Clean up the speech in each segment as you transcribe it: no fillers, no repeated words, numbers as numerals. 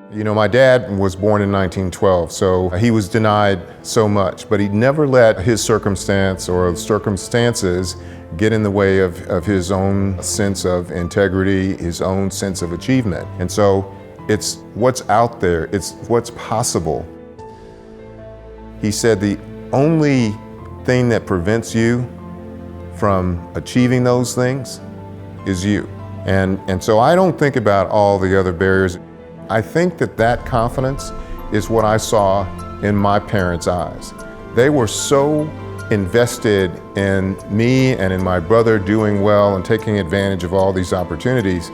You know, my dad was born in 1912, so he was denied so much, but he never let his circumstance or circumstances get in the way of his own sense of integrity, his own sense of achievement. And so it's what's out there, it's what's possible. He said the only thing that prevents you from achieving those things is you. And so I don't think about all the other barriers. I think that confidence is what I saw in my parents' eyes. They were so invested in me and in my brother doing well and taking advantage of all these opportunities.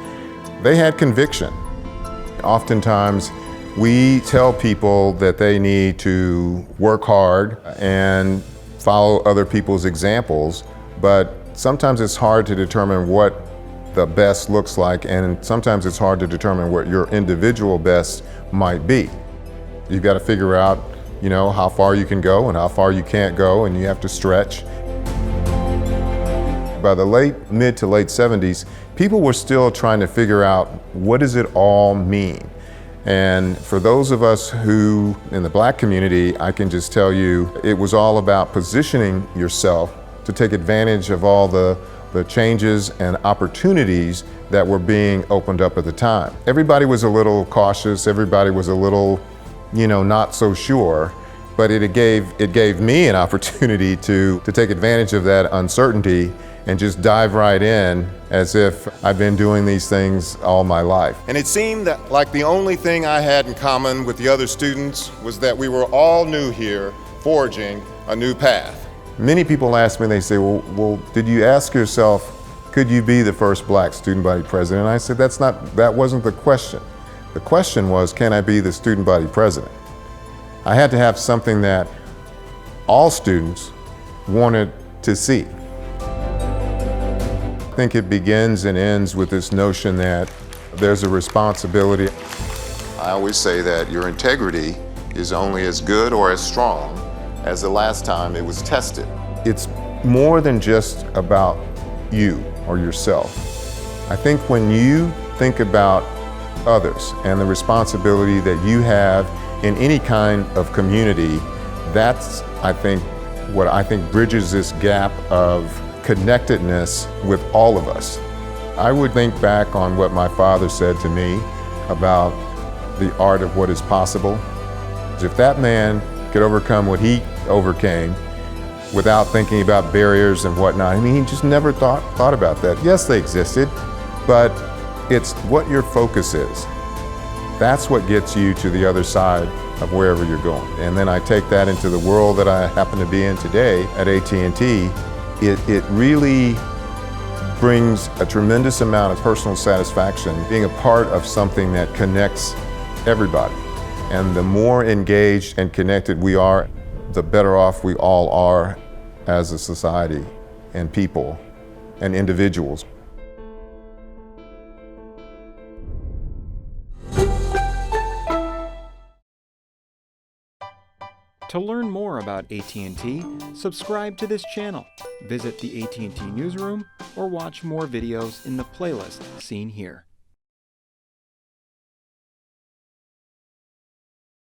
They had conviction. Oftentimes, we tell people that they need to work hard and follow other people's examples, but sometimes it's hard to determine what the best looks like, and sometimes it's hard to determine what your individual best might be. You've got to figure out, you know, how far you can go and how far you can't go, and you have to stretch. By the mid to late 70s, people were still trying to figure out, what does it all mean? And for those of us who, in the Black community, I can just tell you, it was all about positioning yourself to take advantage of all the changes and opportunities that were being opened up at the time. Everybody was a little cautious, everybody was a little, you know, not so sure, but it gave me an opportunity to take advantage of that uncertainty and just dive right in as if I've been doing these things all my life. And it seemed that like the only thing I had in common with the other students was that we were all new here, forging a new path. Many people ask me, they say, well, did you ask yourself, could you be the first Black student body president? And I said, that wasn't the question. The question was, can I be the student body president? I had to have something that all students wanted to see. I think it begins and ends with this notion that there's a responsibility. I always say that your integrity is only as good or as strong as the last time it was tested. It's more than just about you or yourself. I think when you think about others and the responsibility that you have in any kind of community, that's, what I think bridges this gap of connectedness with all of us. I would think back on what my father said to me about the art of what is possible. If that man could overcome what he overcame without thinking about barriers and whatnot. I mean, he just never thought about that. Yes, they existed, but it's what your focus is. That's what gets you to the other side of wherever you're going. And then I take that into the world that I happen to be in today at AT&T. It really brings a tremendous amount of personal satisfaction being a part of something that connects everybody. And the more engaged and connected we are, the better off we all are as a society and people and individuals. To learn more about AT&T, subscribe to this channel, visit the AT&T Newsroom, or watch more videos in the playlist seen here.